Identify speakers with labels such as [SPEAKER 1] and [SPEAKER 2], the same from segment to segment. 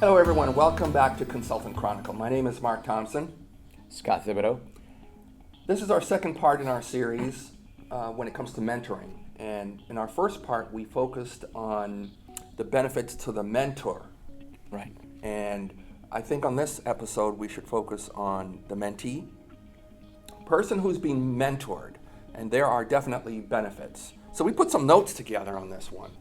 [SPEAKER 1] Hello everyone, welcome back to Consultant Chronicle. My name is Mark Thompson.
[SPEAKER 2] Scott Thibodeau.
[SPEAKER 1] This is our second part in our series when it comes to mentoring. And in our first part, we focused on the benefits to the mentor.
[SPEAKER 2] Right.
[SPEAKER 1] And I think on this episode, we should focus on the mentee, person who's being mentored. And there are definitely benefits. So we put some notes together on this one.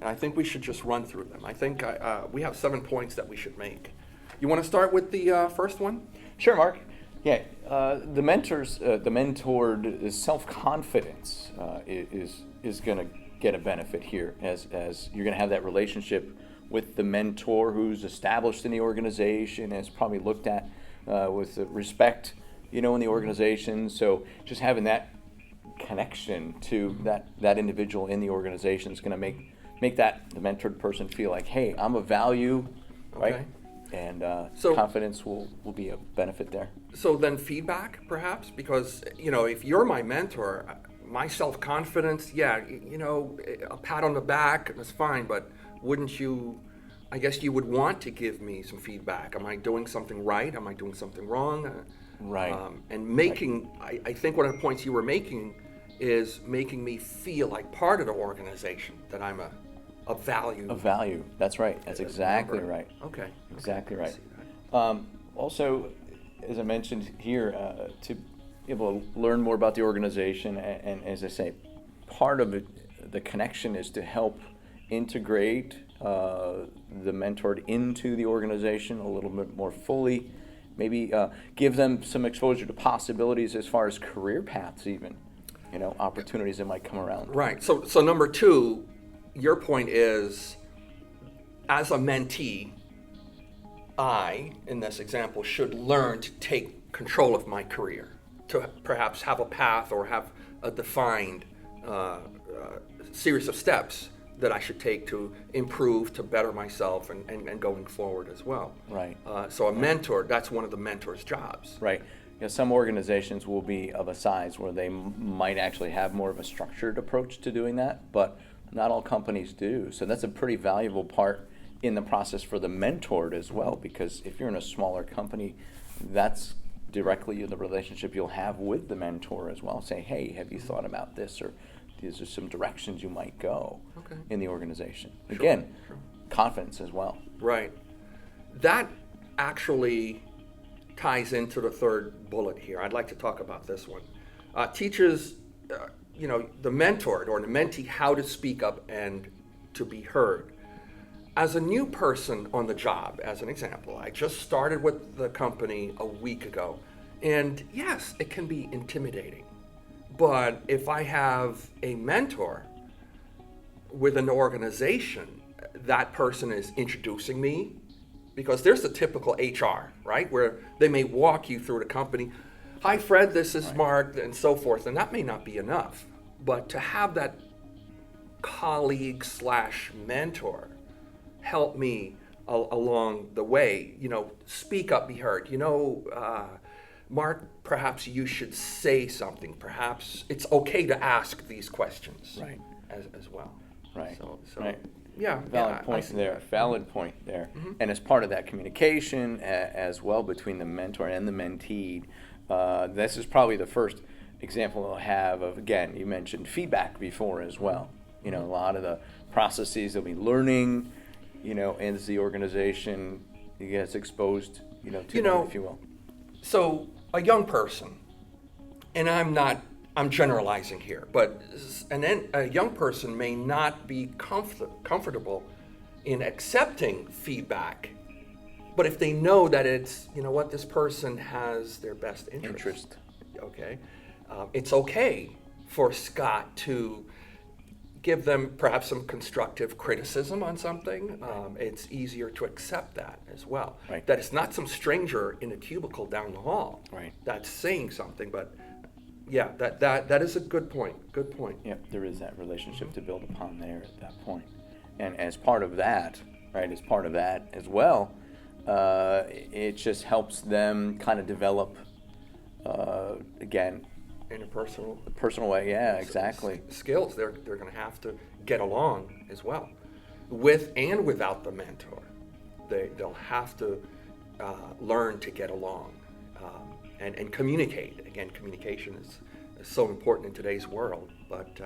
[SPEAKER 1] And I think we should just run through them. I think we have 7 points that we should make. You want to start with the first one?
[SPEAKER 2] Sure, Mark. Yeah, the mentored self-confidence is going to get a benefit here as you're going to have that relationship with the mentor who's established in the organization, has probably looked at with respect, in the organization. So just having that connection to that individual in the organization is going to make the mentored person feel like, hey, I'm of value, right?
[SPEAKER 1] Okay.
[SPEAKER 2] And
[SPEAKER 1] So-
[SPEAKER 2] confidence will be a benefit there.
[SPEAKER 1] So then feedback, perhaps, because, if you're my mentor, my self-confidence, a pat on the back is fine, but I guess you would want to give me some feedback. Am I doing something right? Am I doing something wrong?
[SPEAKER 2] Right.
[SPEAKER 1] I think one of the points you were making is making me feel like part of the organization, that I'm a value.
[SPEAKER 2] Of value. That's right. That's exactly
[SPEAKER 1] member.
[SPEAKER 2] right.
[SPEAKER 1] Okay.
[SPEAKER 2] Exactly
[SPEAKER 1] I
[SPEAKER 2] right.
[SPEAKER 1] see that.
[SPEAKER 2] Also, as I mentioned here, to be able to learn more about the organization, and as I say, part of it, the connection is to help integrate the mentored into the organization a little bit more fully. Maybe give them some exposure to possibilities as far as career paths, even, opportunities that might come around.
[SPEAKER 1] Right. So number 2, your point is, as a mentee, I, in this example, should learn to take control of my career, to perhaps have a path or have a defined series of steps that I should take to improve, to better myself, and going forward as well.
[SPEAKER 2] Right.
[SPEAKER 1] So a mentor, that's one of the mentor's jobs.
[SPEAKER 2] Right. Some organizations will be of a size where they might actually have more of a structured approach to doing that, but not all companies do. So that's a pretty valuable part in the process for the mentored as well, because if you're in a smaller company, that's directly the relationship you'll have with the mentor as well. Say, hey, have you thought about this? Or these are some directions you might go in the organization. Again, confidence as well.
[SPEAKER 1] Right. That actually ties into the third bullet here. I'd like to talk about this one. Teaches, the mentored or the mentee how to speak up and to be heard. As a new person on the job, as an example, I just started with the company a week ago. And yes, it can be intimidating. But if I have a mentor with an organization, that person is introducing me, because there's the typical HR, right? Where they may walk you through the company. Hi, Fred, this is Mark, and so forth. And that may not be enough. But to have that colleague / mentor help me along the way, speak up, be heard. Mark, perhaps you should say something. Perhaps it's okay to ask these questions as well.
[SPEAKER 2] Right.
[SPEAKER 1] So
[SPEAKER 2] right.
[SPEAKER 1] Yeah.
[SPEAKER 2] Valid point there. Valid point there. Mm-hmm. And as part of that communication as well between the mentor and the mentee, this is probably the first example I'll have of, again, you mentioned feedback before as well. A lot of the processes they'll be learning, as the organization gets exposed, to them, if you will.
[SPEAKER 1] So a young person, and I'm generalizing here, but a young person may not be comfortable in accepting feedback. But if they know that it's, this person has their best interest. Okay. It's okay for Scott to give them perhaps some constructive criticism on something. It's easier to accept that as well.
[SPEAKER 2] Right.
[SPEAKER 1] That it's not some stranger in a cubicle down the hall that's saying something, but yeah, that is a good point. Good point.
[SPEAKER 2] Yeah, there is that relationship to build upon there at that point. And as part of that, as well, it just helps them kind of develop, again,
[SPEAKER 1] in a
[SPEAKER 2] personal way. Yeah, exactly.
[SPEAKER 1] Skills they're going to have to get along as well, with and without the mentor. They'll have to learn to get along and communicate. Again, communication is so important in today's world. But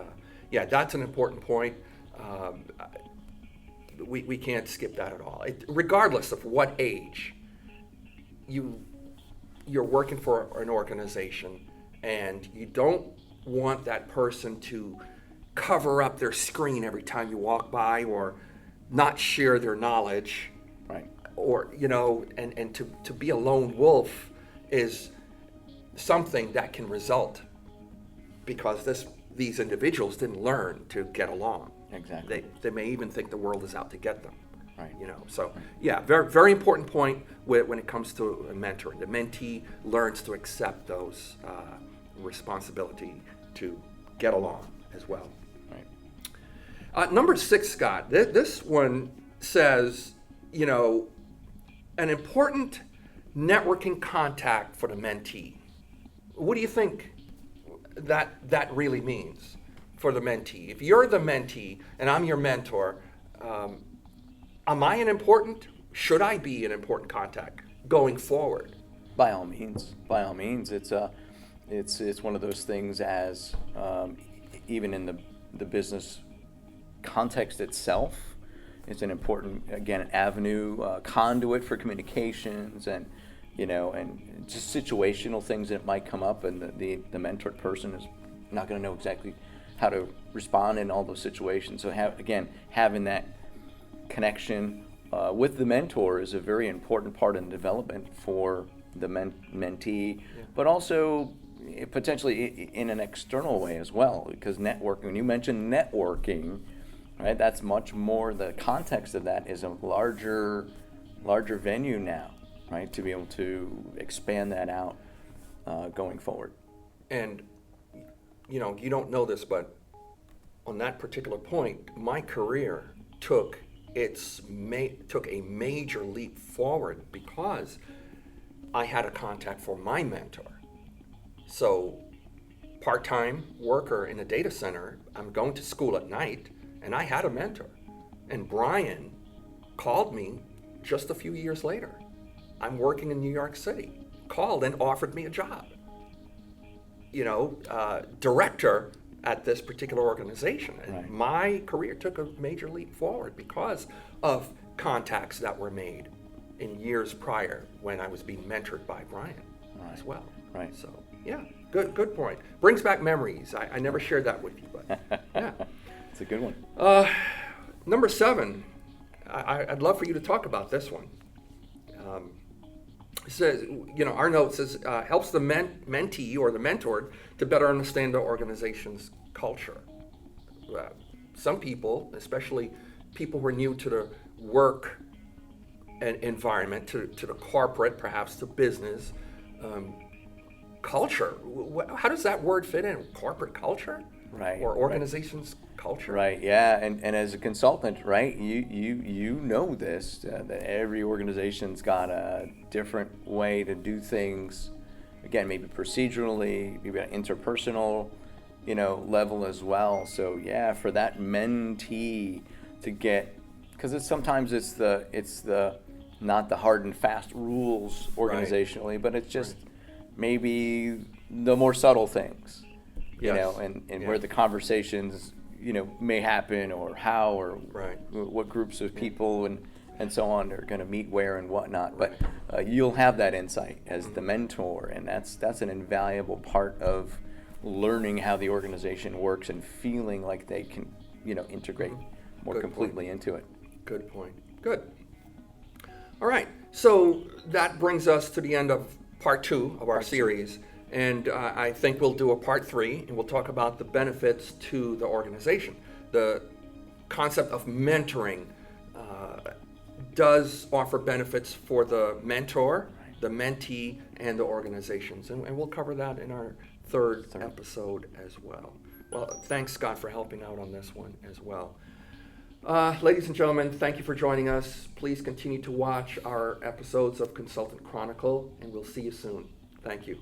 [SPEAKER 1] yeah, that's an important point. We can't skip that at all. Regardless of what age you're working for an organization, and you don't want that person to cover up their screen every time you walk by, or not share their knowledge,
[SPEAKER 2] Right.
[SPEAKER 1] or and to be a lone wolf is something that can result because these individuals didn't learn to get along.
[SPEAKER 2] Exactly.
[SPEAKER 1] They may even think the world is out to get them.
[SPEAKER 2] Right.
[SPEAKER 1] So yeah, very, very important point when it comes to mentoring. The mentee learns to accept those responsibility to get along as well.
[SPEAKER 2] Right.
[SPEAKER 1] Number 6, Scott, this one says, an important networking contact for the mentee. What do you think that really means for the mentee? If you're the mentee and I'm your mentor, should I be an important contact going forward?
[SPEAKER 2] By all means, it's one of those things as even in the business context itself, it's an important, again, avenue, conduit for communications and just situational things that might come up, and the mentored person is not going to know exactly how to respond in all those situations. So having that connection with the mentor is a very important part in development for the mentee, but also potentially in an external way as well, because networking, when you mention networking, right, that's much more, the context of that is a larger venue now, right, to be able to expand that out going forward.
[SPEAKER 1] And you don't know this, but on that particular point, my career took a major leap forward because I had a contact for my mentor. So, part-time worker in a data center, I'm going to school at night, and I had a mentor. And Brian called me just a few years later. I'm working in New York City. Called and offered me a job. Director at this particular organization. And
[SPEAKER 2] Right.
[SPEAKER 1] my career took a major leap forward because of contacts that were made in years prior when I was being mentored by Brian as well.
[SPEAKER 2] Right.
[SPEAKER 1] So, yeah, good point. Brings back memories. I never shared that with you, but yeah.
[SPEAKER 2] It's a good one.
[SPEAKER 1] Number 7, I'd love for you to talk about this one. It says, our note says, helps the mentee or the mentored to better understand the organization's culture. Some people, especially people who are new to the work environment, to the corporate, perhaps to business, culture. How does that word fit in? Corporate culture?
[SPEAKER 2] Right.
[SPEAKER 1] Or organization's culture?
[SPEAKER 2] Right. Yeah. And as a consultant, right, you know this, that every organization's got a different way to do things. Again, maybe procedurally, maybe at interpersonal, level as well. So yeah, for that mentee to get, because sometimes it's the not the hard and fast rules organizationally, but it's just maybe the more subtle things,
[SPEAKER 1] Yes.
[SPEAKER 2] and where the conversations, may happen, or how, or what groups of people and so on are going to meet where and whatnot. But you'll have that insight as the mentor, and that's an invaluable part of learning how the organization works and feeling like they can, integrate more
[SPEAKER 1] Good
[SPEAKER 2] completely
[SPEAKER 1] point.
[SPEAKER 2] into it.
[SPEAKER 1] Good point. Good. All right. So that brings us to the end of part 2 of our series. And I think we'll do a part 3, and we'll talk about the benefits to the organization. The concept of mentoring does offer benefits for the mentor, the mentee, and the organizations. And we'll cover that in our third episode as well. Well, thanks, Scott, for helping out on this one as well. Ladies and gentlemen, thank you for joining us. Please continue to watch our episodes of Consultant Chronicle, and we'll see you soon. Thank you.